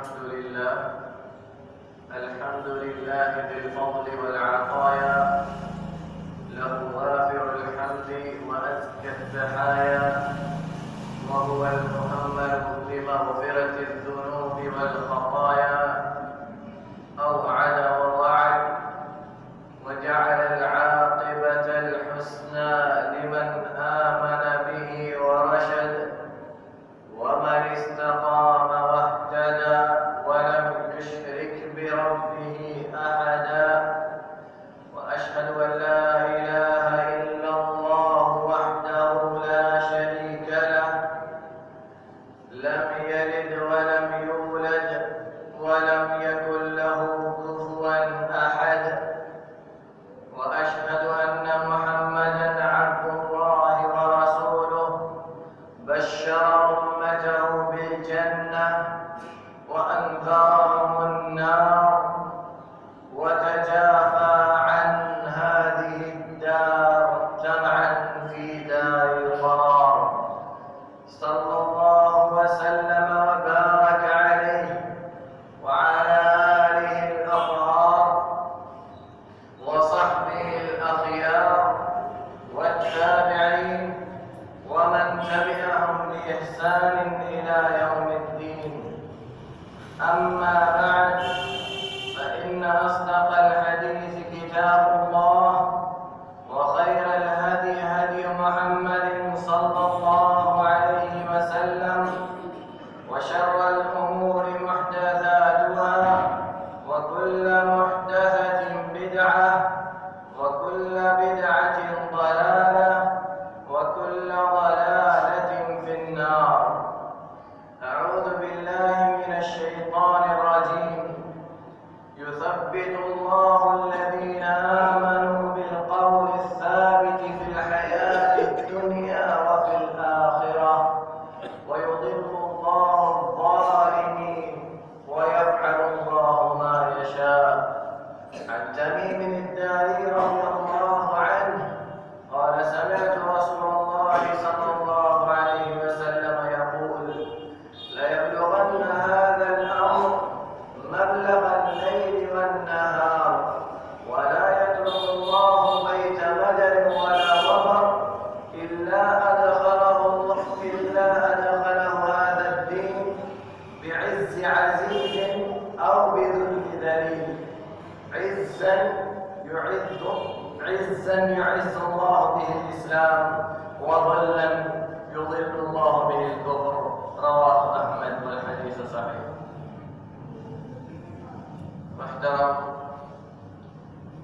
الحمد لله بالفضل والعطايا، له وافر الحمد وأزكى التحايا، وهو المؤمل بمغفرة الذنوب والخطايا، أوعد ووعد وجعل العاقبة الحسنى لمن آمن به ورشد، ومن استقام واهتدى ولم يشرك بربه أحدا. وأشهد أن لا إله إلا الله وحده لا شريك له، لم يلد ولم يولد ولم يكن له كفوا أحد. وأشهد أن محمدا عبد الله ورسوله، بشر أمته بالجنة وأنذرهم النار، وتجافى عن هذه الدار جمعا في دار القرار. صلى الله وسلم وبارك عليه وعلى آله الأطهار وصحبه الأخيار والتابعين ومن تبعهم بإحسان إلى يوم الدين. أما بعد، فإن أصدق الحديث كتاب الله، وخير الهدي هدي محمد صلى الله عليه وسلم، وشر الأمور محدثاتها، وكل محدثة بدعة، وكل بدعة ضلالة، وكل ضلالة في النار. أعوذ بالله من الشيطان الرجيم. يثبت الله الذين آمنوا بالقول الثابت في الحياة الدنيا وفي الآخرة، ويضل الله الظالمين، ويفعل الله ما يشاء. عن تميم الداري رضي الله عنه قال: سمعت رسول الله صلى الله عليه وسلم يقول: ليبلغن هذا الأمر مبلغ الليل والنهار، ولا يترك الله بيت مدر ولا وبر إلا أدخله هذا الدين بعز عزيز أو بذل ذليل. عزا يعز الله به الإسلام، وظلا يضل الله به الكفر. رواه أحمد والحديث صحيح. محترم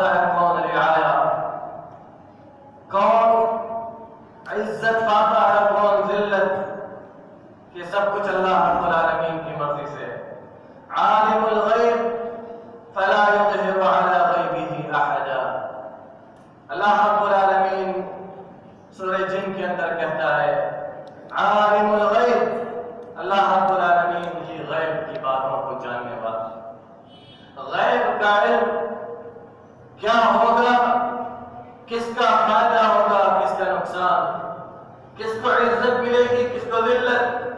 ہوتا ہے، کون رعایا، کون عزت پاتا ہے، کون ذلت، یہ سب کچھ اللہ رب العالمین کی مرضی سے ہے۔ عالم الغیب فلا یظہر علی غیبہ احدا، اللہ رب العالمین سورہ جن کے اندر کہتا ہے عالم الغیب، اللہ رب العالمین ہی غیب کی باتوں کو جاننے والا۔ غیب کا علم کیا ہوگا، کس کا فائدہ ہوگا، کس کا نقصان، کس کو عزت ملے گی، کس کو ذلت،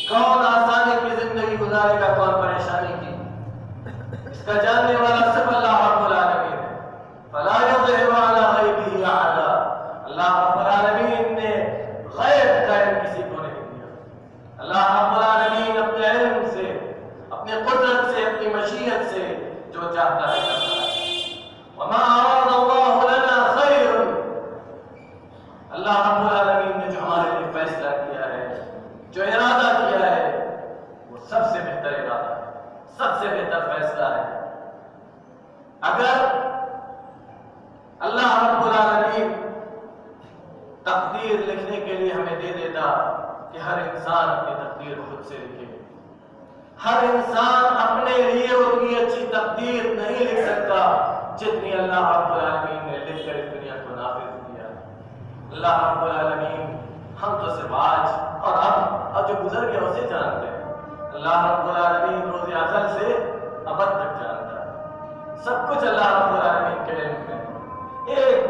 کون آسانی کی زندگی گزارے گا، کون پریشانی کی، اس کا جاننے والا صرف اللہ رب العالمین ہے۔ فلا یظہر علی غیبہ احدا، اللہ رب العالمین نے غیب کا علم کسی کو نہیں دیا۔ اللہ رب العالمین اپنے علم سے، اپنی قدرت سے، اپنی مشیت سے جو چاہتا ہے کرتا ہے۔ وما اراد اللہ لنا خیر، اللہ رب العالمین نے جو ہمارے لیے فیصلہ کیا ہے، جو ارادہ کیا ہے، وہ سب سے بہتر ارادہ ہے، سب سے بہتر فیصلہ ہے۔ اگر اللہ رب العالمین تقدیر لکھنے کے لیے ہمیں دے دیتا کہ ہر انسان اپنی تقدیر خود سے لکھے، ہر انسان اپنے لیے اتنی اچھی تقدیر نہیں لکھ سکتا جتنی اللہ رب العالمین نے لکھ کر اس دنیا کو نافذ کیا۔ اللہ رب العالمین ہم تو صرف آج اور اب جو گزر گیا اسے جانتے ہیں، اللہ رب العالمین روز ازل سے ابد تک جانتا ہے۔ سب کچھ اللہ رب العالمین کے علم میں، ایک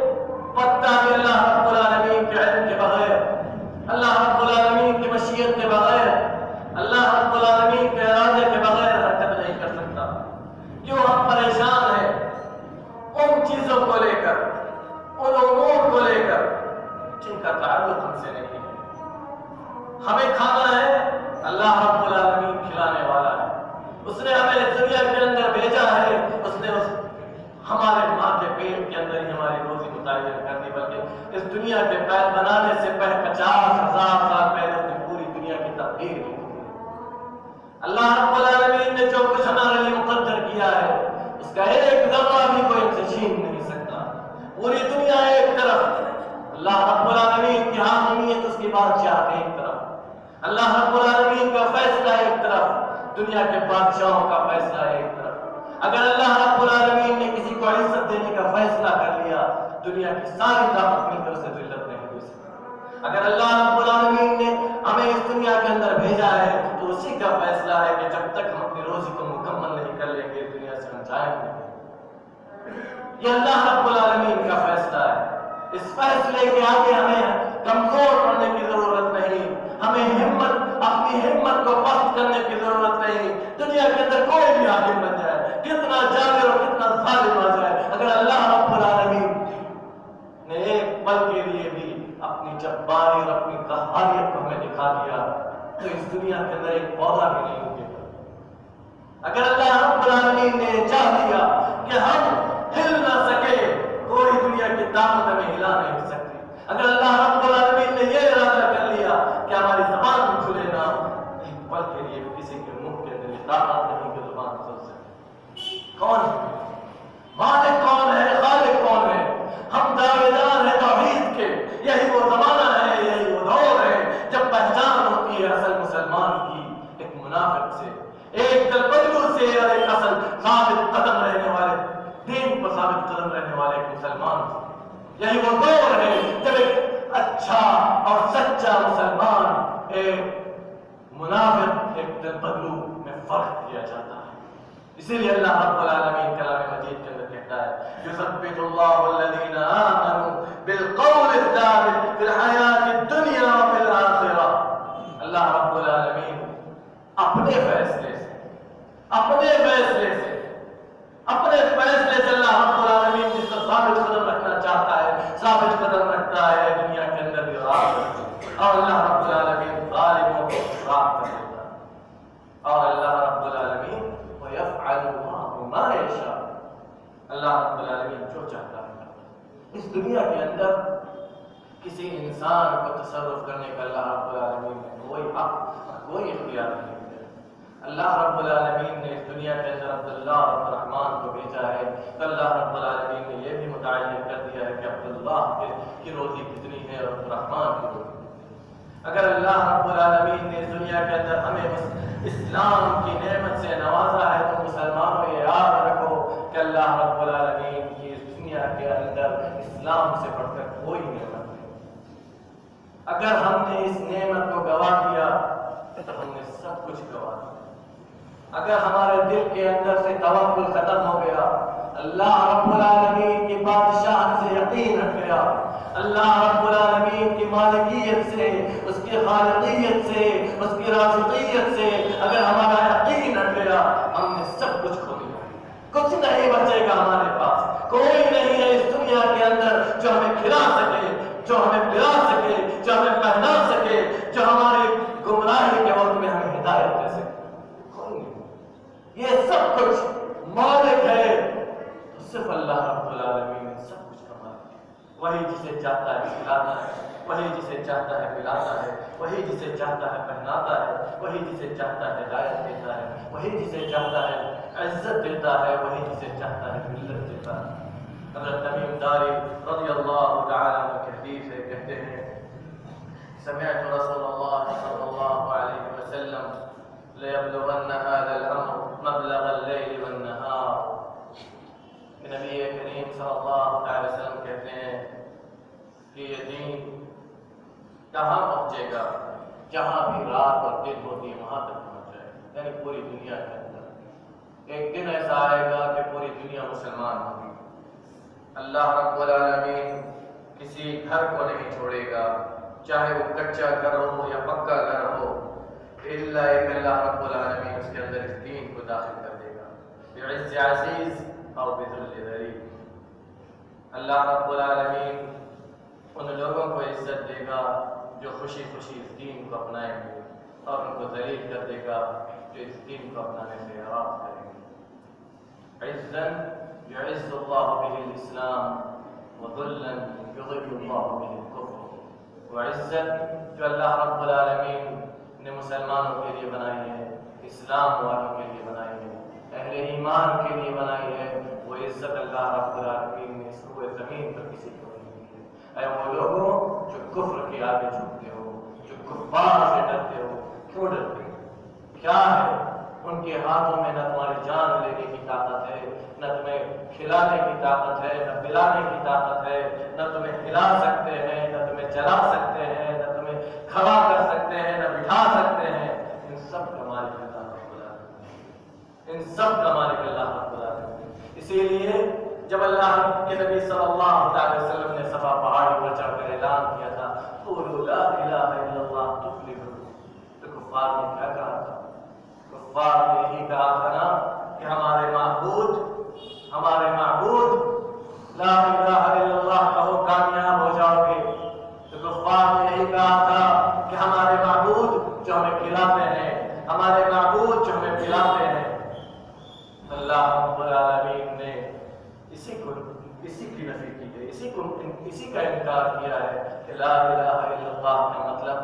پتا بھی اللہ رب العالمین کے علم کے بغیر، اللہ رب العالمین کی مشیت کے بغیر، اللہ رب العالمین کے ارادے کے بغیر حرکت نہیں کر سکتا۔ کیوں ہم پریشان ہیں ان چیزوں کو لے کر، ان امور کو لے کر جن کا تعلق ہم سے نہیں ہے۔ ہمیں کھانا ہے، اللہ رب العالمین کھلانے والا ہے، اس نے ہمیں اس دنیا کے اندر بھیجا ہے، اس نے ہمارے ماں کے پیٹ کے اندر ہی ہماری روزی متعین کر دی، بلکہ اس دنیا کے پیر بنانے سے پہلے 50,000 سال پہلے اس نے پوری دنیا کی تقدیر کی۔ اللہ رب العالمین نے جو کچھ ہمارے لیے مقدر کیا ہے اس کا ایک ذرہ بھی کوئی ہم سے چھین نہیں سکتا۔ پوری دنیا ایک طرف، اللہ رب العالمین کی حاکمیت، اس کی بادشاہت ایک طرف، اللہ رب العالمین کا فیصلہ ایک طرف، دنیا کے بادشاہوں کا فیصلہ ایک طرف۔ اگر اللہ رب العالمین نے کسی کو عزت دینے کا فیصلہ کر لیا، دنیا کی ساری طاقت مل کر اسے ذلت نہیں دے سکتی۔ اگر اللہ رب العالمین نے ہمیں اس دنیا کے اندر بھیجا ہے تو اسی کا فیصلہ ہے کہ جب تک ہم اپنی روزی کو مکمل نہیں کر لیں گے دنیا سے ہم جائیں گے۔ یہ اللہ رب العالمین کا فیصلہ ہے۔ اس فیصلے کے آگے ہمیں کمزور پڑنے کی ضرورت نہیں، ہمیں اپنی ہمت کو پست کرنے کی ضرورت نہیں۔ دنیا کے اندر کوئی بھی حاکم بن جائے، کتنا جابر اور کتنا ظالم آ جائے، اگر اللہ رب العالمین نے ایک پل کے لیے بھی اپنی جباری اور اپنی قہاریت کو ہمیں دکھا دیا تو اس دنیا کے اندر ایک پودا بھی نہیں اگے گا۔ اگر اللہ رب العالمین نے چاہ دیا کہ ہم ہل نہ سکے، کوئی دنیا کی طاقت ہمیں ہلا نہیں سکتی۔ اگر اللہ رب العالمین نے یہ ارادہ کر لیا کہ ہماری زبان کھلے نہ، ایک پل کے لیے کسی کے منہ کے اندر یہ طاقت نہیں کہ زبان کھل سکے۔ کون ہے مالک، کون ہے خالق، کون ہے؟ ہم دعویدار ہیں توحید کے۔ یہی وہ زمانہ ہے، یہی وہ دور ہے جب پہچان ہوتی ہے اصل مسلمان کی ایک منافق سے، ایک دلبدلو سے، اور ایک اصل ثابت قدم رہنے والے، دین پر ثابت قدم رہنے والے ایک مسلمان سے۔ یہی وہ دور ہے جب ایک اچھا اور سچا مسلمان ایک منافق، ایک دلبدلو میں فرق کیا جاتا ہے۔ اسی لیے اللہ رب العالمین کلام مجید کے اندر کہتا ہے یثبت اللہ الذین آمنوا بالقول الثابت فی الحیات الدنیا وفی الآخرہ۔ اللہ رب العالمین اپنے فیصلے سے اللہ رب العالمین جس کو ثابت قدم رکھنا چاہتا ہے ثابت قدم رکھتا ہے دنیا کے اندر بھی اور اللہ رب العالمین ظالموں کو خراب کر دیتا ہے۔ اور اللہ رب العالمین وَيَفْعَلُ مَا يَشَاءُ، اللہ رب العالمین جو چاہتا ہے۔ اس دنیا کے اندر کسی انسان کو تصرف کرنے کا اللہ رب العالمین نے کوئی حق اور کوئی اختیار نہیں دیا۔ اللہ رب العالمین نے اس دنیا کے اندر عبداللہ اور عبد الرحمن کو بھیجا ہے، تو اللہ رب العالمین نے یہ بھی متعین کر دیا ہے کہ عبداللہ کی روزی کتنی ہے اور عبد الرحمن کی روزی کتنی ہے۔ اگر اللہ رب العالمین نے اس دنیا کے اندر ہمیں اسلام کی نعمت سے نوازا ہے تو مسلمانوں یہ یاد رکھو کہ اللہ رب العالمین کی اس دنیا کے اندر اسلام سے بڑھ کر کوئی نعمت نہیں۔ اگر ہم نے اس نعمت کو گوا دیا تو ہم نے سب کچھ گوا دیا۔ اگر ہمارے دل کے اندر سے توکل ختم ہو گیا، اللہ رب العالمین کی بادشاہ سے یقین ہٹ گیا، اللہ رب العالمین کی مالکیت سے، اس کی خالقیت سے، اس کی رازقیت سے اگر ہمارا یقین ہٹ گیا، ہم نے سب کچھ کھو دیا، کچھ نہیں بچے گا ہمارے پاس۔ کوئی نہیں ہے اس دنیا کے اندر جو ہمیں کھلا سکے، جو ہمیں پلا سکے، جو ہمیں پہنا سکے، جو ہماری گمراہی کے وقت میں ہمیں ہدایت دے سکے۔ یہ سب کچھ مالک ہے، صرف اللہ رب العالمین نے سب کچھ کا مالک ہے۔ وہی جسے چاہتا ہے کھلاتا ہے، وہی جسے چاہتا ہے پلاتا ہے، وہی جسے چاہتا ہے پہناتا ہے، وہی جسے چاہتا ہے ہدایت دیتا ہے، وہی جسے چاہتا ہے عزت دیتا ہے، وہی جسے چاہتا ہے ذلت دیتا ہے۔ حضرت تمیم داری رضی اللہ تعالیٰ عنہ کی حدیث ہے، کہتے ہیں سمعت رسول اللہ صلی اللہ علیہ وسلم ليبلغن هذا الامر مبلغ الليل والنهار۔ نبی کریم صلی اللہ علیہ وسلم کہتے ہیں کہ یہ دین کہاں پہنچے گا؟ جہاں بھی رات اور دن ہوتی ہے وہاں تک پہنچ جائے گا، یعنی پوری دنیا کے اندر ایک دن ایسا آئے گا کہ پوری دنیا مسلمان ہوگی۔ اللہ رب العالمین کسی گھر کو نہیں چھوڑے گا، چاہے وہ کچا گھر ہو یا پکا گھر ہو، الا ایک اللہ رب العالمین اس کے اندر اس دین کو داخل کر دے گا، بعز عزیز اور بذل ذلیل۔ اللہ رب العالمین ان لوگوں کو عزت دے گا جو خوشی خوشی اس دین کو اپنائیں گے، اور ان کو ذلیل کر دے گا جو اس دین کو اپنانے سے اعراض کریں گے۔ عزا يعز اللہ به الاسلام وذلا يضل اللہ به الكفر۔ وعزت جو اللہ رب العالمین نے مسلمانوں کے لیے بنائی ہے، اسلام والوں کے لیے بنائی ہے، اہل ایمان کے لیے بنائی ہے، وہ عزت اللہ رب العالمین نے اس روئے زمین پر کسی کو نہیں دی ہے۔ اے وہ لوگوں جو کفر کے آگے جھکتے ہو، جو کفار سے ڈرتے ہو، کیوں ڈرتے ہو؟ کیا ہے ان کے ہاتھوں میں؟ نہ تمہاری جان لینے کی طاقت ہے، نہ تمہیں کھلانے کی طاقت ہے، نہ پلانے کی طاقت ہے، نہ تمہیں ہلا سکتے ہیں، نہ تمہیں چلا سکتے ہیں، نہ تمہیں کھڑا کر سکتے ہیں، نہ بٹھا سکتے ہیں۔ ان سب کا مالک اللہ رب العالمین، ان سب کا مالک اللہ رب العالمین۔ اسی لیے جب اللہ کے نبی صلی اللہ علیہ وسلم نے صفا پہاڑی پر چڑھ کر اعلان کیا تھا قولوا لا الہ الا اللہ تفلحوا، تو کفار نے کیا کہا تھا؟ کفار نے یہی کہا تھا نا کہ ہمارے معبود لا الہ الا اللہ کہو کامیاب ہو جاؤ گے۔ تو کفار نے یہی کہا تھا کہ ہمارے معبود جو ہمیں کھلاتے ہیں، ہمارے معبود جو ہمیں پلاتے ہیں۔ اللہ رب العالمین نے اسی کی نفی کی ہے، اسی کا انکار کیا ہے کہ لا الہ الا اللہ کا مطلب،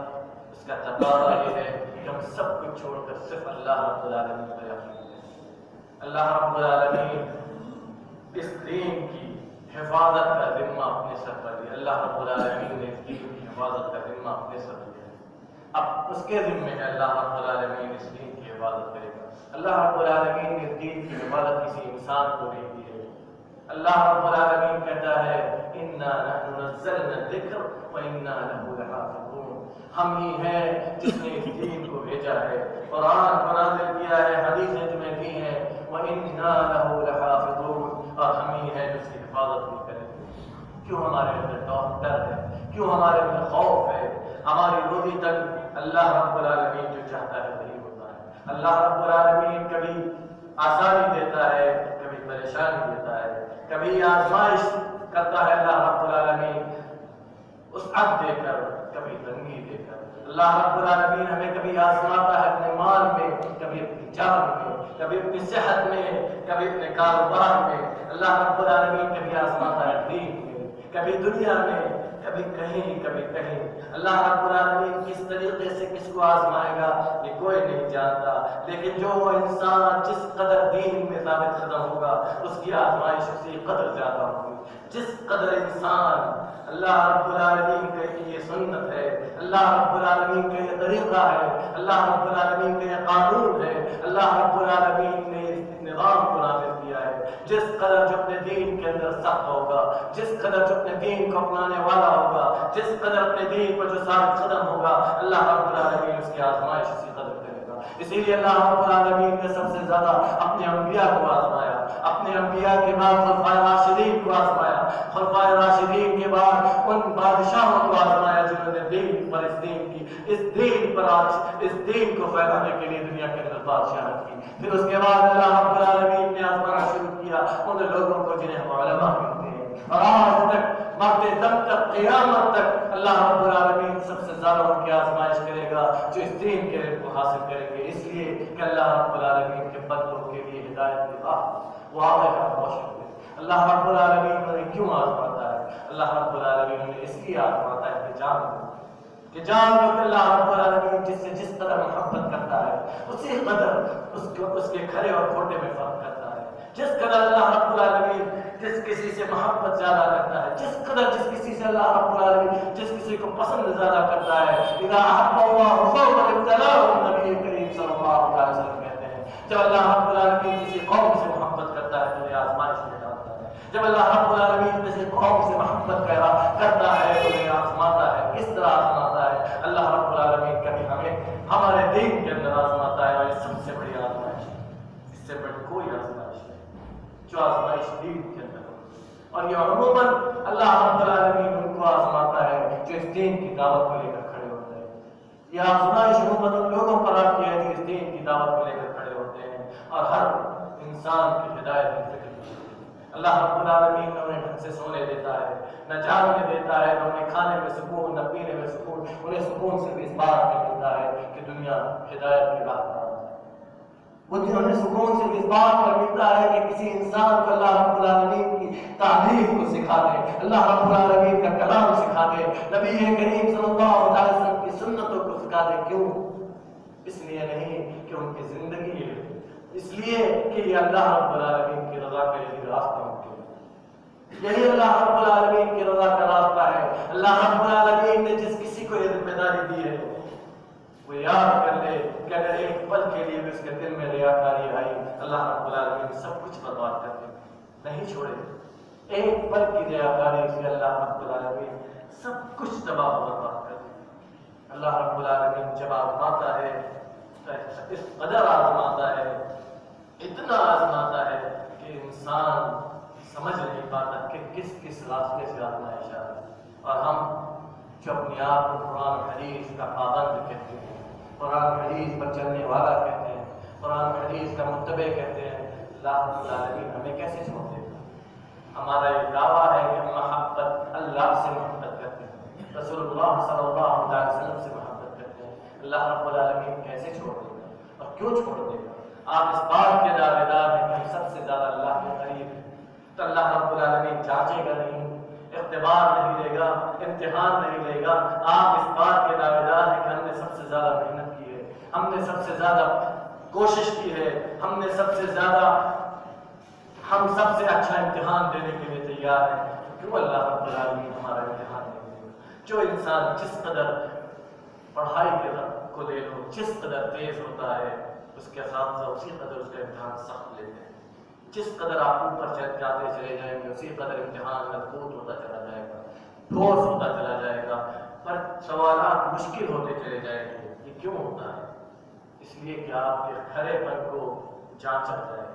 اس کا تقاضا یہ ہے کہ ہم سب کچھ چھوڑ کر صرف اللہ رب العالمین پر یقین کریں۔ اللہ رب العالمین اس دین کی حفاظت کا ذمہ اپنے سر پر لیا، اللہ رب العالمین نے اس دین کی حفاظت کا ذمہ اپنے سر پر لیا، اب اس کے ذمے ہے اللہ رب العالمین اس دین کی حفاظت کرے گا۔ اللہ رب العالمین نے اس دین کی حفاظت کسی انسان کو نہیں دی ہے۔ اللہ رب العالمین کہتا ہے انا نحن نزلنا الذکر وانا له لحافظون، ہم ہی ہیں جس نے اس دین کو بھیجا ہے، قرآن کو نازل کیا ہے، حدیثیں تمہیں دی ہیں، وانا له لحافظون، اور ہم ہی ہیں جو اس کی حفاظت بھی کریں گے۔ کیوں ہمارے اندر ڈر ہے؟ کیوں ہمارے اندر خوف ہے؟ ہماری روزی تک اللہ رب العالمین جو چاہتا ہے وہی ہوتا ہے۔ اللہ رب العالمین کبھی آسانی دیتا ہے، کبھی پریشانی دیتا ہے، کبھی آزمائش کرتا ہے اللہ رب العالمین وسعت دے کر، کبھی تنگی دے کر۔ اللہ رب العالمین ہمیں کبھی آزماتا ہے اپنے مال میں، کبھی اپنی جان میں، کبھی اپنی صحت میں، کبھی اپنے کاروبار میں۔ اللہ رب العالمین کبھی آزماتا ہے دین میں، کبھی دنیا میں، کبھی کہیں کبھی کہیں۔ اللہ رب العالمین کس طریقے سے کس کو آزمائے گا یہ کوئی نہیں جانتا، لیکن جو انسان جس قدر دین میں ثابت قدم ہوگا اس کی آزمائش اسی قدر زیادہ ہوگی۔ جس قدر انسان اللہ رب العالمین کا یہ سنت ہے، اللہ رب العالمین کا یہ طریقہ ہے، اللہ رب العالمین کا یہ قانون ہے، اللہ رب العالمین نے اس نظام کو نافذ کیا ہے، جس قدر جو اپنے دین کے اندر سخت ہوگا، جس قدر جو اپنے دین کو اپنانے والا ہوگا، جس قدر اپنے دین پر جو ثابت قدم ہوگا، اللہ رب العالمین اس کی آزمائش اسی قدر کرے گا۔ اسی لیے اللہ رب العالمین نے سب سے زیادہ اپنے انبیاء کو آزمایا، اپنے انبیاء کے بعد خلفائے راشدین کو آزمایا، خلفائے راشدین کے بعد ان بادشاہوں کو آزمایا جنہوں نے دین پر اس دین پر آج اس دین کو پھیلانے کے لیے دنیا کے اندر بادشاہت کی۔ پھر اس کے بعد اللہ رب العالمین نے آزمانا شروع کیا ان لوگوں کو جنہیں ہم علماء کہتے ہیں، اور آج تک مرتے دم تک قیامت تک اللہ رب العالمین سب سے زیادہ ان کی آزمائش کرے گا جو اس دین کے علم کو حاصل کریں گے، اس لیے کہ اللہ رب العالمین کے بندوں کے لیے ہدایت کی راہ واضح اور روشن ہے۔ اللہ رب العالمین انہیں کیوں آزماتا ہے؟ اللہ رب العالمین انہیں اس لیے آزماتا ہے کہ جان لو کہ اللہ رب العالمین جس سے جس قدر محبت کرتا ہے اسی قدر اس کے کھرے اور کھوٹے میں فرق کرتا ہے۔ جس قدر اللہ رب العالمین جس کسی سے محبت زیادہ کرتا ہے، جس قدر جس کسی سے اللہ رب العالمین جس کسی کو پسند زیادہ کرتا ہے، اذا احب اللہ قوما ابتلاهم، نبی کریم صلی اللہ علیہ وسلم کہتے ہیں جب اللہ رب العالمین کسی قوم سے محبت کرتا ہے تو انہیں آزمائش میں ڈالتا ہے، جب اللہ رب العالمین کسی قوم سے محبت کرتا ہے تو انہیں آزماتا ہے۔ کس طرح آزماتا ہے؟ اللہ رب العالمین کبھی ہمیں ہمارے دین کے اندر آزماتا ہے، اور یہ سب سے بڑی آزمائش ہے، اس سے بڑی کوئی آزمائش نہیں جو آزمائش دین کے اندر ہو۔ اور یہ عموماً اللہ رب العالمین ان کو آزماتا ہے جو اس دین کی دعوت کو لے کر کھڑے ہوتے ہیں۔ یہ آزمائش عموماً ان لوگوں پر آتی ہے جو اس دین کی دعوت کو لے کر کھڑے ہوتے ہیں اور ہر انسان کی ہدایت کی فکر کرتے ہیں۔ اللہ رب العالمین نہ انہیں ڈھنگ سے سونے دیتا ہے، نہ جاگنے دیتا ہے، نہ انہیں کھانے میں سکون، نہ پینے میں سکون۔ انہیں سکون صرف اس بات میں ملتا ہے کہ دنیا ہدایت کی راہ پر آتی ہے۔ انہیں سکون صرف اس بات پر ملتا ہے کہ کسی انسان کو اللہ رب العالمین کی تعلیم کو سکھا دے، اللہ رب العالمین کا کلام سکھا دے، نبی کریم صلی اللہ علیہ وسلم کی سنتوں کو سکھا دے۔ کیوں؟ اس لیے نہیں کہ ان کی زندگی ہے، اس لیے کہ یہ اللہ رب العالمین کی رضا کا یہی راستہ ممکن ہے، یہی اللہ رب العالمین کی رضا کا راستہ ہے۔ اللہ رب العالمین نے جس کسی کو یہ ذمہ داری دی ہے وہ یاد کر لے کہ اگر ایک پل کے لیے بھی اس کے دل میں ریاکاری آئی، اللہ رب العالمین سب کچھ برباد کر دے، نہیں چھوڑے۔ ایک پل کی ریاکاری سے اللہ رب العالمین سب کچھ تباہ و برباد کر دے۔ اللہ رب العالمین جب آزماتا ہے تو اس قدر آزماتا ہے، اتنا آزماتا ہے کہ انسان سمجھ نہیں پاتا کہ کس کس راستے سے آزمائش آ رہی ہے۔ اور ہم جو اپنے آپ کو قرآن حدیث کا پابند کہتے ہیں، قرآن حدیث پر چلنے والا کہتے ہیں، قرآن حدیث کا متبع کہتے ہیں، اللہ رب العالمین ہمیں کیسے چھوڑ دے گا؟ ہمارا یہ دعویٰ ہے کہ ہم محبت اللہ سے محبت کرتے ہیں، رسول اللہ صلی اللہ علیہ وسلم سے محبت کرتے ہیں، اللہ رب العالمین کیسے چھوڑ دے گا اور کیوں چھوڑ دے گا؟ آپ اس بات کے دعوے دار ہیں کہ ہم سب سے زیادہ اللہ کے قریب ہیں، تو اللہ رب العالمین جانچے گا نہیں، اختبار نہیں لے گا، امتحان نہیں لے گا۔ آپ اس بات کے دعوے دار ہیں کہ ہم نے سب سے زیادہ محنت کی ہے، ہم نے سب سے زیادہ کوشش کی ہے، ہم سب سے اچھا امتحان دینے کے لیے تیار ہیں، کیوں اللہ رب العالمین ہمارا امتحان نہیں دے گا؟ جو انسان جس قدر پڑھائی کے کو لے لو، جس قدر تیز ہوتا ہے اس کے ساتھ ساتھ اسی قدر اس کا امتحان سخت لیتے ہیں۔ جس قدر آپ اوپر جاتے چلے جائیں گے اسی قدر امتحان مضبوط ہوتا چلا جائے گا، ٹھوس ہوتا چلا جائے گا، پر سوالات مشکل ہوتے چلے جائیں گے۔ یہ کیوں ہوتا ہے؟ اس لیے کہ آپ کے کھرے پن کو جانچا جائے۔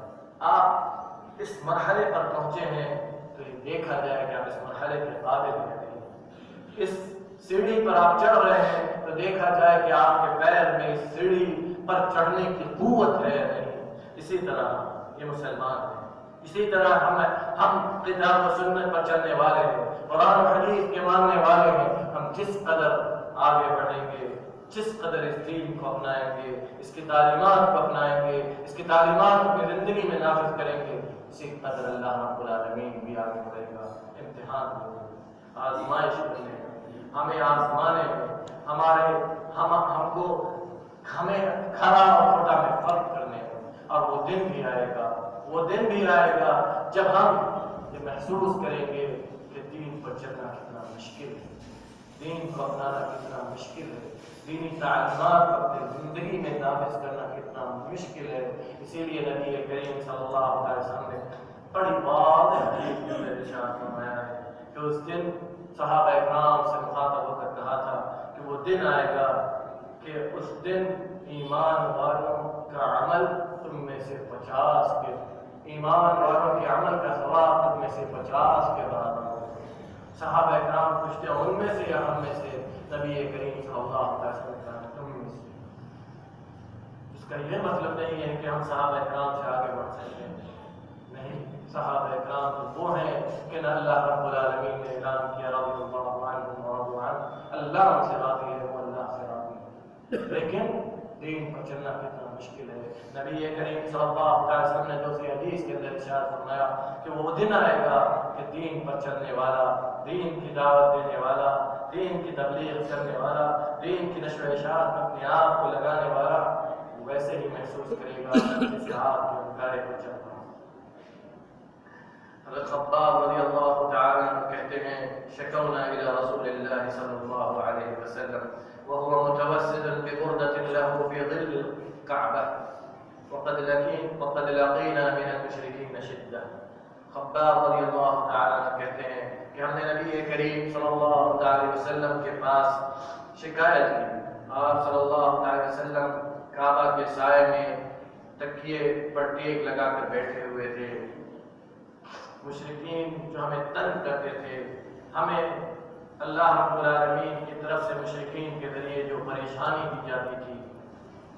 آپ اس مرحلے پر پہنچے ہیں تو یہ دیکھا جائے کہ آپ اس مرحلے کے قابل ہیں نہیں۔ اس سیڑھی پر آپ چڑھ رہے ہیں تو دیکھا جائے کہ آپ کے پیر میں اس سیڑھی پر چڑھنے کی قوت ہے یا نہیں۔ اسی طرح یہ مسلمان ہیں، اسی طرح ہم کتاب و سنت پر چلنے والے ہیں، قرآن و حدیث کے ماننے والے ہیں۔ ہم جس قدر آگے بڑھیں گے، جس قدر اس دین کو اپنائیں گے، اس کی تعلیمات کو اپنائیں گے، اس کی تعلیمات کو اپنی زندگی میں نافذ کریں گے، اسی قدر اللہ رب العالمین بھی آگے بڑھے گا، امتحان ہوگا۔ آزمائش کرنے میں، ہمیں آزمانے میں، ہم کو ہمیں کھڑا اور کھوٹا میں فرق کرنے میں۔ اور وہ دن بھی آئے گا جب ہم یہ محسوس کریں گے کہ دین پر چلنا کتنا مشکل ہے، دین کو اپنانا کتنا مشکل ہے، دینی تعلیمات کو اپنی زندگی میں نافذ کرنا کتنا مشکل ہے۔ اسی لیے نبی کریم صلی اللہ علیہ وسلم نے بڑی واضح حدیث میں ارشاد فرمایا ہے کہ اس دن صحابہ اکرام سے مخاطب ہو کر کہا تھا کہ وہ دن آئے گا کہ اس دن ایمان والوں کا عمل تم میں سے 50 کے، ایمان والوں کے عمل کا ثواب تم میں سے 50 کے برابر ہوگا۔ صحابہ اکرام پوچھتے ہیں ان میں سے یا ہم میں سے؟ نبی کریم صلی اللہ علیہ وسلم کا تم میں سے۔ اس کا یہ مطلب نہیں ہے کہ ہم صحابہ اکرام سے آگے بڑھ سکتے ہیں، نہیں، صحابہ اکرام تو وہ ہیں کہ اللہ رب العالمین نے اعلان کیا رضی اللہ عنہم ورضوا عنہ، اللہ ان سے راضی ہے، وہ اللہ سے راضی ہے۔ لیکن دین پر چلنا کتنا مشکل ہے۔ نبی کریم صلی اللہ علیہ وسلم نے دوسری حدیث کے اندر ارشاد فرمایا کہ وہ دن آئے گا کہ دین پر چلنے والا، دین کی دعوت دینے والا، دین کی تبلیغ کرنے والا، دین کی نشر و اشاعت میں اپنے آپ کو لگانے والا ویسے ہی محسوس کرے گا جیسے آپ کے انکارے پر چل رہا ہوں۔ حضرت خباب رضی اللہ تعالیٰ عنہ کہتے ہیں شکونا الی رسول اللہ صلی اللہ علیہ وسلم وهو متوسد ببردة له في ظل الكعبة وقد لقينا من المشركين شدة۔ خباب رضی اللہ تعالیٰ عنہ کہتے ہیں کہ ہم نے نبی کریم صلی اللہ علیہ وسلم کے پاس شکایت کی، آپ صلی اللہ علیہ وسلم کعبہ کے سائے میں تکیے پر ٹیک لگا کر بیٹھے ہوئے تھے۔ مشرکین جو ہمیں تنگ کرتے تھے، ہمیں اللہ رب العالمین کی طرف سے مشرکین کے ذریعے جو پریشانی دی جاتی تھی،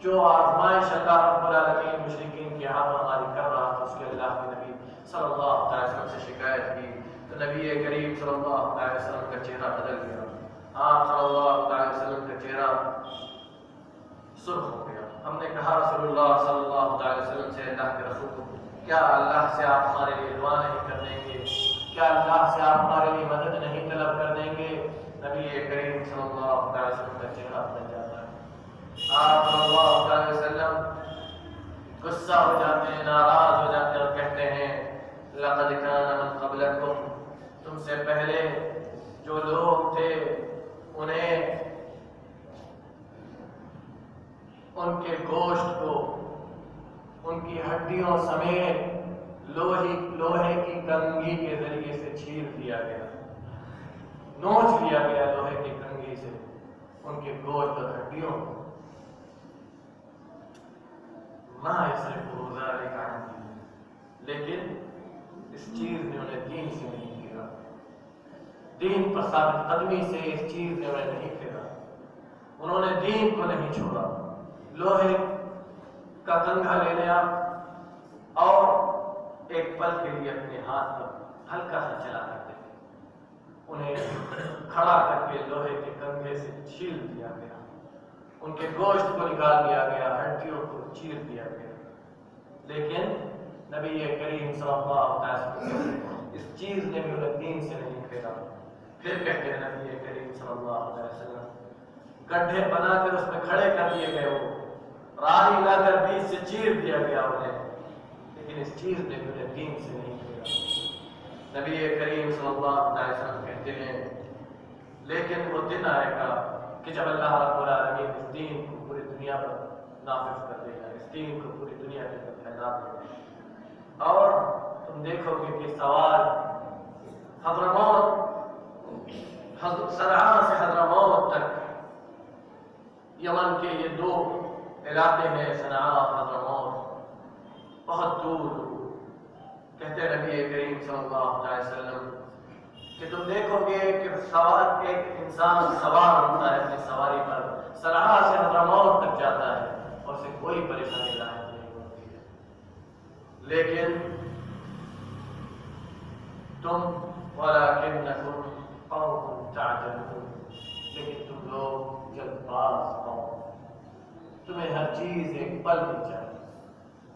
جو آزمائش اللہ رب العالمین مشرکین کے ہاتھوں ہماری کر رہا تھا، اس کے اللہ کے نبی صلی اللہ علیہ وسلم سے شکایت کی تو نبی کریم صلی اللہ علیہ وسلم کا چہرہ بدل گیا، آپ صلی اللہ علیہ وسلم کا چہرہ سرخ ہو گیا۔ ہم نے کہا رسول اللہ صلی اللہ علیہ وسلم سے، اللہ کے رسول کیا اللہ سے آپ ہمارے لیے دعا نہیں کر دیں گے؟ کیا اللہ سے آپ ہمارے لیے مدد نہیں طلب کر دیں گے؟ نبی کریم صلی اللہ علیہ وسلم کا چہرہ بدل جاتا ہے، آپ صلی اللہ علیہ وسلم غصہ ہو جاتے ہیں، ناراض ہو جاتے ہیں اور کہتے ہیں لقد كان من قبلكم، تم سے پہلے جو لوگ تھے انہیں ان کے گوشت کو ان کی ہڈیوں سمیت لوہے کی کنگھی کے ذریعے سے چھیل دیا گیا، نوچ لیا گیا لوہے کی کنگھی سے ان کے گوشت اور ہڈیوں کو۔ ما یصرفہ ذلک عن دین، لیکن اس چیز نے انہیں دین سے نہیں پھیرا، دین پر ثابت قدمی سے اس چیز نے انہیں نہیں پھیرا، انہوں نے دین کو نہیں چھوڑا۔ لوہے کا کنگھا لے لیا اور ایک پل کے لیے اپنے ہاتھ میں ہلکا سا چلا کرتے تھے، انہیں کھڑا کر کے لوہے کے کنگھے سے چھیل دیا گیا، ان کے گوشت کو نکال دیا گیا، ہڈیوں کو چیر دیا گیا۔ لیکن نبی کریم صلی اللہ علیہ وسلم اس چیز نے بھی انہیں دین سے نہیں پھیرا۔ پھر کہتے ہیں نبی کریم صلی اللہ علیہ وسلم گڈھے بنا کر اس میں کھڑے کر دیے گئے، وہ راہی لا کر بیچ سے چیر دیا گیا انہیں، لیکن اس چیز نے بھی انہیں دین سے نہیں پھیرا۔ نبی کریم صلی اللہ علیہ وسلم کہتے ہیں لیکن وہ دن آئے گا کہ جب اللہ رب العالمین اس دین کو پوری دنیا پر نافذ کر دے گا، اس دین کو پوری دنیا کے اندر پھیلا دے گا۔ اور تم دیکھو گے کہ سوال حضرموت، صنعاء سے حضرموت تک، یمن کے یہ دو علاقے ہیں صنعاء اور حضرموت، بہت دور کہتے ہیں نبی کریم صلی اللہ علیہ وسلم کہ تم دیکھو گے کہ سوار ایک انسان سوار ہوتا ہے اپنی سواری پر، صنعاء سے حضرموت تک جاتا ہے اور اسے کوئی پریشانی لاحق نہیں ہوتی ہے، لیکن تم ولکنکم قوم تعجلون، لیکن تم لوگ جلد باز قوم، تمہیں ہر چیز ایک پل میں چاہیے۔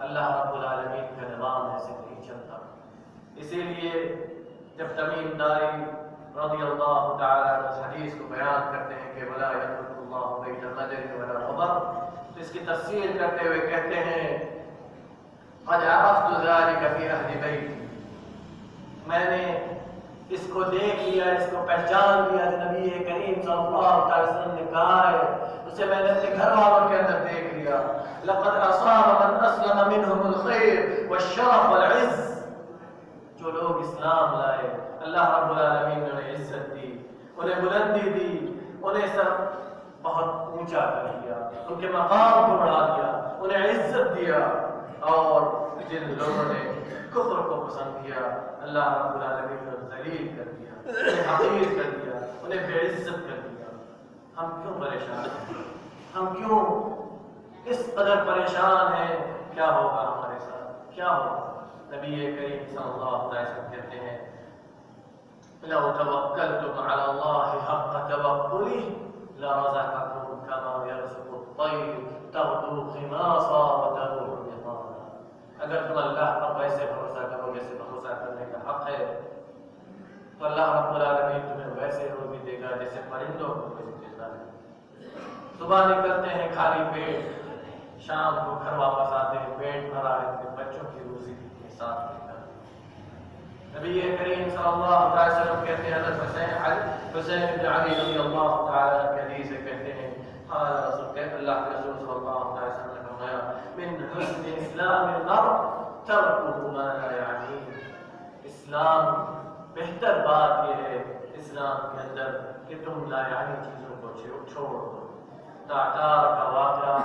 اللہ رب العالمین کا نظام ایسے نہیں چلتا۔ اسی لیے جب تمیم داری رضی اللہ اکبر. تو اس کی تفسیر کرتے ہوئے کہتے ہیں قد عرفت ذلك في اهل بیتی، میں نے اس کو دیکھ لیا، اس کو پہچان لیا جو نبی کریم صلی اللہ علیہ وسلم نے کہا ہے، اسے میں نے اپنے گھر والوں کے اندر دیکھ لیا. لقد اصاب من اسلم منهم الخير والشرف والعز، جو لوگ اسلام لائے اللہ رب العالمین نے انہیں عزت دی، انہیں بلندی دی، انہیں سر بہت اونچا کر دیا، ان کے مقام کو بڑھا دیا، انہیں عزت دیا. اور جن لوگوں نے کفر کو پسند کیا اللہ رب العالمین نے ذلیل کر دیا، انہیں حقیر کر دیا، انہیں بے عزت کر دیا. ہم کیوں پریشان ہیں؟ ہم کیوں اس قدر پریشان ہیں؟ کیا ہوگا ہمارے ساتھ؟ کیا ہوگا؟ نبی کریم صلی اللہ علیہ وسلم کہتے ہیں لو توکلتم علی اللہ حق توکلہ لرزقکم کما یرزق الطیر تغدو خماصا وتروح بطانا. اگر تم اللہ پر ویسے بھروسہ کرو جیسے بھروسہ کرنے کا حق ہے تو اللہ رب العالمین تمہیں ویسے روزی دے گا جیسے پرندوں کو روزی دیتا ہے. صبح نکلتے ہیں خالی پیٹ، شام کو گھر واپس آتے ہیں پیٹ بھرا ہے، بچوں کی روزی کے ساتھ لے کر. نبی کریم صلی اللہ علیہ وسلم کہتے ہیں حضرت حسین بن علی رضی اللہ تعالیٰ عنہ کے حدیث سے کہتے ہیں اللہ کے رسول صلی اللہ علیہ وسلم نے فرمایا من حسن اسلام المرء ترکہ ما لا یعنیہ. اسلام بہتر بات یہ ہے اسلام کے اندر کہ تم لا یعنی چیزوں کو چھوڑ دو. تاتار کا واقعہ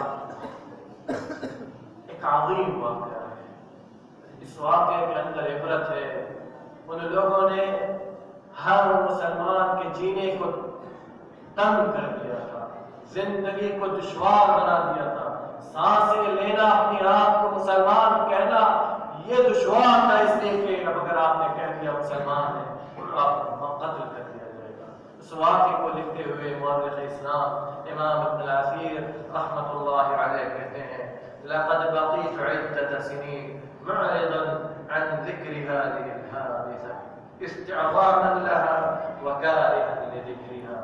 ایک عظیم واقعہ ہے. اس واقعے کے اندر عبرت ہے. ان لوگوں نے ہر مسلمان کے جینے کو تنگ کر دیا تھا، زندگی کو دشوار بنا دیا تھا. سانسیں لینا اپنی آپ کو مسلمان کہنا یہ دشوار تھا، اس لیے کہ اگر آپ نے کہہ دیا مسلمان ہے تو آپ کو قتل کر دیا جائے گا. اس واقعے کو لکھتے ہوئے مورخ اسلام امام ابن الاثیر رحمۃ اللہ علیہ کہتے ہیں لقد بقيت عدة سنين معرضا عن ذكر هذه الحادثة استعظاما لها وكارها لذكرها.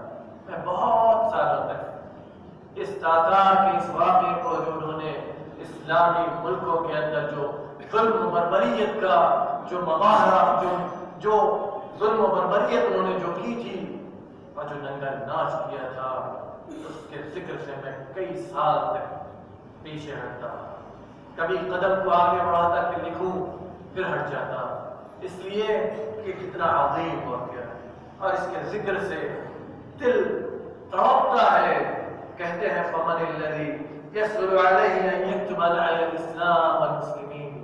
میں بہت سالوں تک اس تاتار کے اس واقعے کو جو انہوں نے اسلامی ملکوں کے اندر جو ظلم و بربریت کا جو مظاہرہ جو ظلم و بربریت انہوں نے جو کی تھی اور جو ننگا ناچ کیا تھا اس کے ذکر سے میں کئی سال تک پیچھے ہٹتا، کبھی قدم کو آگے بڑھاتا کہ لکھوں پھر ہٹ جاتا، اس لیے کہ کتنا عظیم واقعہ ہے اور اس کے ذکر سے دل تڑپتا ہے. کہتے ہیں فمن الذی یسر علیہ ان یکتب علی الاسلام والمسلمین،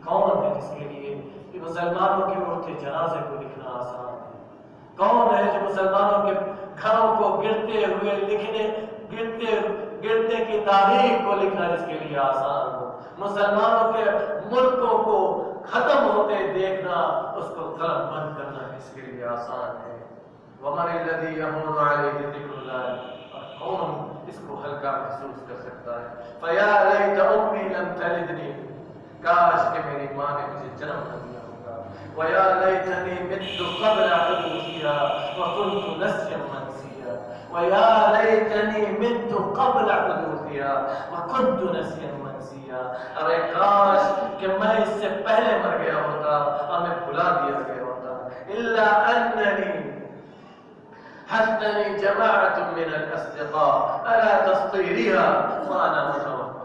کون ہے جس کے لیے کہ مسلمانوں کے اٹھتے جنازے کو لکھنا آسان ہے؟ کون ہے جو مسلمانوں کے گھروں کو گرتے ہوئے لکھنے گرتے کی تاریخ کو لکھنا جس کے لیے آسان ہو؟ مسلمانوں کے ملکوں کو ختم ہوتے دیکھنا اس کو قلم بند کرنا جس کے لیے آسان ہے. ومن الذی یہون علیہ ذکر اللہ، اور کون اس کو ہلکا محسوس کر سکتا ہے؟ فیا لیت امی لم تلدنی، کاش کہ میری ماں نے مجھے جنم نہ دیا ہوگا. ویا لیتنی مت قبل حدوثها وكنت نسیا منسیا. ویا لیتنی مت قبل حدوثها وكنت نسیا منسیا. ارے کاش کہ میں اس سے پہلے مر گیا ہوتا اور میں بھلا دیا گیا ہوتا. الا اننی حثني جماعة من الأصدقاء ألا تسطيرها وأنا متوقع.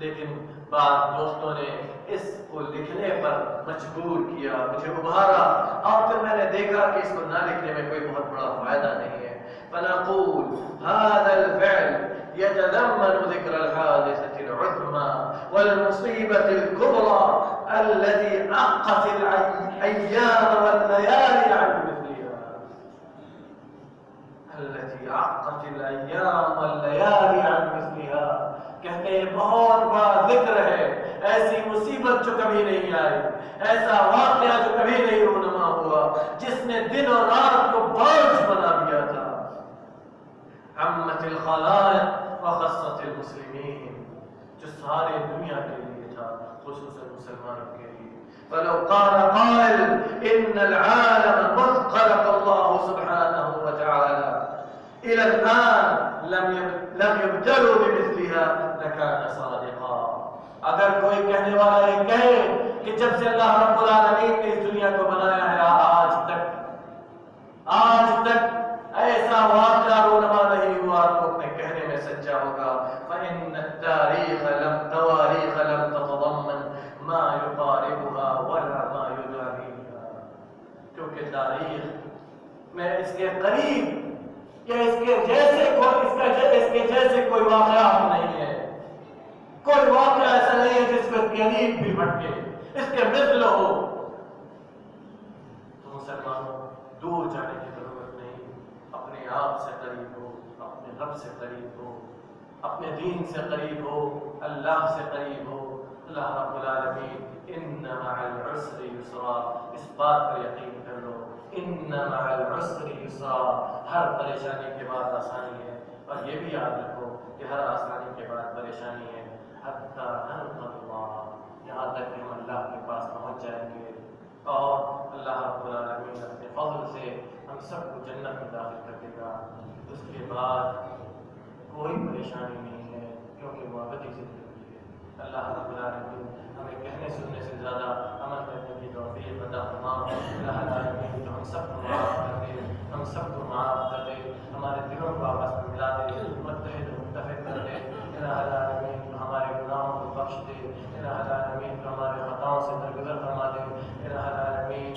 لیکن بعض دوستوں نے اس کو لکھنے پر مجبور کیا، مجھے ابھارا، اور پھر میں نے دیکھا کہ اس کو نہ لکھنے میں کوئی بہت بڑا فائدہ نہیں ہے. فنقول هذا الفعل يتضمن ذكر الحادثة العظمى والمصيبة الكبرى التي أقت الأيام والليالي عن التي عقت الايام والليالي عن مثلها. کہتے ہیں بہت بڑا ذکر ہے ایسی مصیبت جو کبھی نہیں آئی، ایسا واقعہ جو کبھی نہیں رونما ہوا، جس نے دن اور رات کو بوجھ بنا دیا تھا. عمت الخلائق وخصت المسلمین، جو سارے دنیا کے لیے تھا خصوصاً مسلمانوں کے لیے. فلو قال قائل ان العالم قد خلق الله سبحانه وتعالى الى الان لم يفتروا بمثلها لكان صادقا. اگر کوئی کہنے والا یہ کہے کہ جب سے اللہ رب العالمین نے اس دنیا کو بنایا ہے آج تک ایسا واقعہ رونما نہیں ہوا تو اپنے کہنے میں سچا ہوگا. فإن التاريخ تواريخ لم تتضمن ما يقاربها ولا ما يداريها. کیونکہ تاریخ میں اس کے قریب یا اس کے جیسے کوئی واقعہ نہیں ہے. کوئی واقعہ ایسا نہیں ہے جس کے قریب بھی بھٹکے اس کے مثل ہو. تو مسلمانوں دور جانے کی ضرورت نہیں. اپنے آپ سے قریب ہو, اپنے رب سے قریب ہو, اپنے دین سے قریب ہو, اللہ سے قریب ہو. اللہ رب العالمین ان مع العسر یسرا, اس بات پر یقین کر لو, ان مع العسر یسرا, ہر پریشانی کے بعد آسانی ہے. اور یہ بھی یاد رکھو کہ ہر آسانی کے بعد پریشانی ہے. حتی نلقى اللہ, یہاں تک کہ ہم اللہ کے پاس پہنچ جائیں گے اور اللہ رب العالمین اپنے فضل سے ہم سب کو جنت میں داخل کر دے گا. اس کے بعد کوئی پریشانی نہیں ہے کیونکہ وہ ابدی زندگی ہے. اللہ رب العالمین ہمیں کہنے سننے سے زیادہ عمل کرنے کی توفیق عطا فرما. اللہ العالمین جو ہم سب کو معاف کر دے, ہم سب کو معاف کر دے, ہمارے دلوں کو آپس میں ملا دے, متحد متفق کر دے. اللہ العالمین جو ہمارے گناہوں کو بخش دے. اللہ العالمین جو ہمارے خطاؤں سے درگزر فرما دے. اللہ العالمین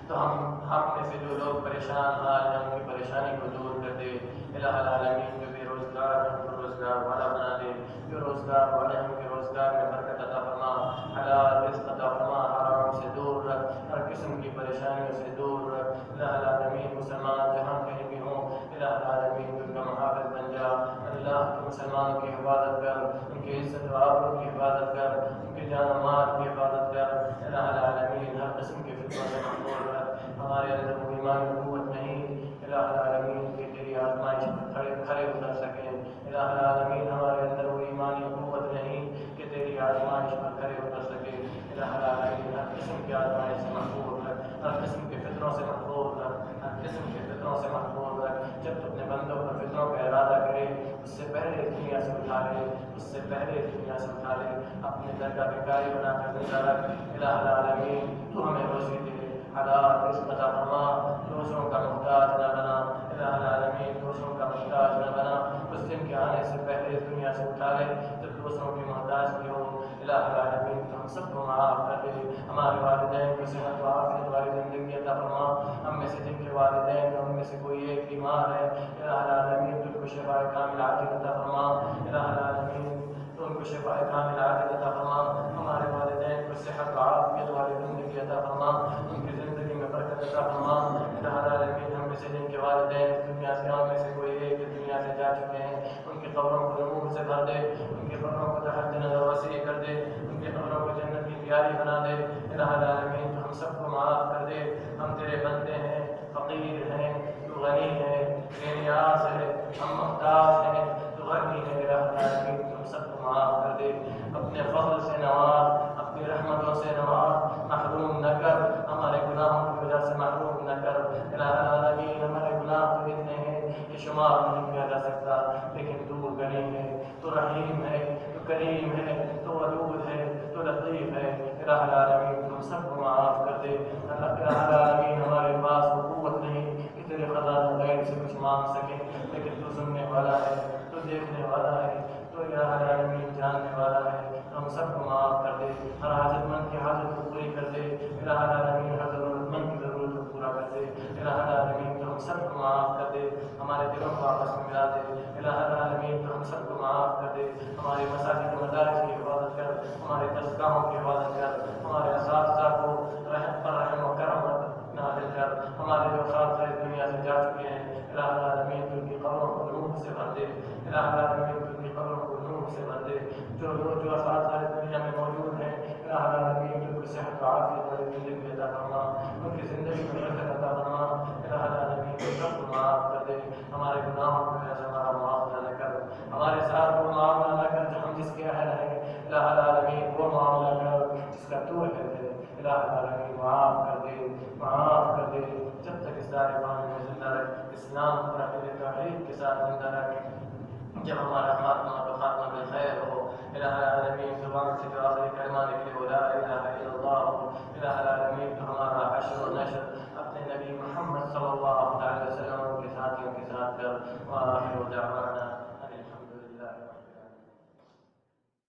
تو ہم میں سے جو لوگ پریشان حال ہیں ان کی پریشانی کو دور کر دے. الہ العالمین جو بے روزگار ہیں ان کو روزگار والا بنا دے. جو روزگار والے ہیں ان کے روزگار میں برکت عطا فرما, حلال رزق عطا فرما, حرام سے دور رکھ, ہر قسم کی پریشانیوں سے دور رکھ. الہ العالمین مسلمان جہاں کہیں بھی ہوں الہ العالمین ان کا محافظ بن جا. اللہ مسلمانوں کی حفاظت کر, ان کی عزت و آبرو کی حفاظت کر, ان کے جان و مال کی حفاظت کر. الہ العالمین ہر قسم کے فتنوں سے محفوظ رکھ. ہمارے اندر وہ ایمان قوت نہیں الہ العالمین کہ تیری آزمائش پر کھڑے اتر سکیں. الہ العالمین ہمارے اندر وہ ایمانی قوت نہیں کہ تیری آزمائش پر کھڑے اتر سکے. الہ العالمین ہر قسم کی آزمائش سے محفوظ رکھ, ہر قسم کے فتنوں سے محفوظ رکھ, ہر قسم کے فتنوں سے محفوظ رکھ. جب تو اپنے بندوں پر فتنوں کا ارادہ کرے اس سے پہلے دنیا سے اٹھا لے, اس سے پہلے دنیا سے اٹھا لے. اپنے درگاہ بیکاری بنا کر زندہ رکھ. الہ العالمین تو ہمیں روزی دے, حلال رزق عطا فرما, دوسروں کا محتاج نہ بنا. الہ العالمین دوسروں کا محتاج نہ بنا. اس دن کے آنے سے پہلے اس دنیا سے اٹھا لے جب دوسروں کی محتاج بھی ہو. الہ العالمین تو ہم سب کو معاف کر دے. ہمارے والدین کو صحت و عافیت والی زندگی عطا فرما. ہم میں سے جن کے والدین ان میں سے کوئی ایک بیمار ہے الہ العالمین تو ان کو شفاء کامل عاجل عطا فرما. الہ العالمین تو ان کو شفاء کامل عاجل عطا فرما. ہمارے والدین کو صحت و عافیت والی زندگی عطا فرما, ان کی زندگی میں برکت عطا فرما. الہ العالمین ہم میں سے جن کے والدین اس دنیا سے ہم میں سے کوئی ایک اس دنیا سے جا چکے ہیں ان کی قبروں کو نور سے بھر دے, ان کی قبروں کو تحت نظر وسیع کر دے, ان کی قبروں کو جنت کی پیاری بنا دے. الہ العالمین تو ہم سب کو معاف کر دے. ہم تیرے بندے ہیں, فقیر ہیں, تو غنی ہے, بے نیاز ہے, ہم محتاج ہیں, تو غنی ہے. الہ العالمین تو ہم سب کو معاف کر دے. اپنے فضل سے نواز, اپنی رحمتوں سے نواز, محروم نہ کر, ہمارے گناہوں کی وجہ سے محروم نہ کر. الہ العالمین ہمارے گناہ تو اتنے ہیں کہ شمار نہیں کیا جا سکتا, لیکن تو غنی ہے, تو رحیم ہے, تو کریم ہے, تو ودود ہے, تو لطیف ہے. الہ العالمین ہم سب کو معاف کر دے. الہ العالمین ہمارے پاس وہ قوت نہیں کہ تیرے خزانہ غیب سے کچھ مانگ سکیں, لیکن تو سننے والا ہے, تو دیکھنے والا ہے, تو الہ العالمین جاننے والا ہے. ہم سب کو معاف کر دے. ہر حاجت مند کی حاجت کو پوری کر دے. الہ العالمین ہر ضرورت مند کی ضرورت کو پورا کر دے. الہ العالمین تو ہم سب کو معاف کر دے. ہمارے دلوں کو آپس میں ملا دے. الہ العالمین تو ہم سب کو معاف کر دے. ہماری مساجد و مدارس کی حفاظت کر, ہمارے درسگاہوں کی حفاظت کر, ہمارے اساتذہ کو رحم و کرم نازل کر. ہمارے جو اساتذہ اس دنیا سے جا چکے ہیں الہ العالمین تو ان کی قبروں کو نور سے بھر دے. الہ العالمین تو ان کی قبروں کو نور سے بھر دے. جو اساتذہ اس دنیا میں موجود ہیں الہ العالمین ان کو صحت و عافیت والی زندگی عطا فرما, ان کی زندگی میں برکت عطا فرما. الہ العالمین تو سب کو معاف کر دے. ہمارے گناہوں کی وجہ سے ہمارا معاملہ نہ کر, ہمارے ساتھ وہ معاملہ نہ کر جو ہم جس کے اہل ہیں. الہ العالمین وہ معاملہ کر جس کا تو اہل ہے. الہ العالمین معاف کر دے, معاف کر دے. جب تک اس دار پانی میں زندہ رکھ, اسلام اور عقیدہ توحید کے ساتھ زندہ رکھ. جب ہمارا خاتمہ تو خاتمہ بالخیر ہو. الہ العالمین زبان سے جو آخری کلمہ نکلے وہ لا الہ الا اللہ ہو. الہ العالمین تو ہمارا حشر و نشر اپنے نبی محمد صلی اللہ علیہ وسلم کے ساتھیوں کے ساتھ کر. وآخر دعوانا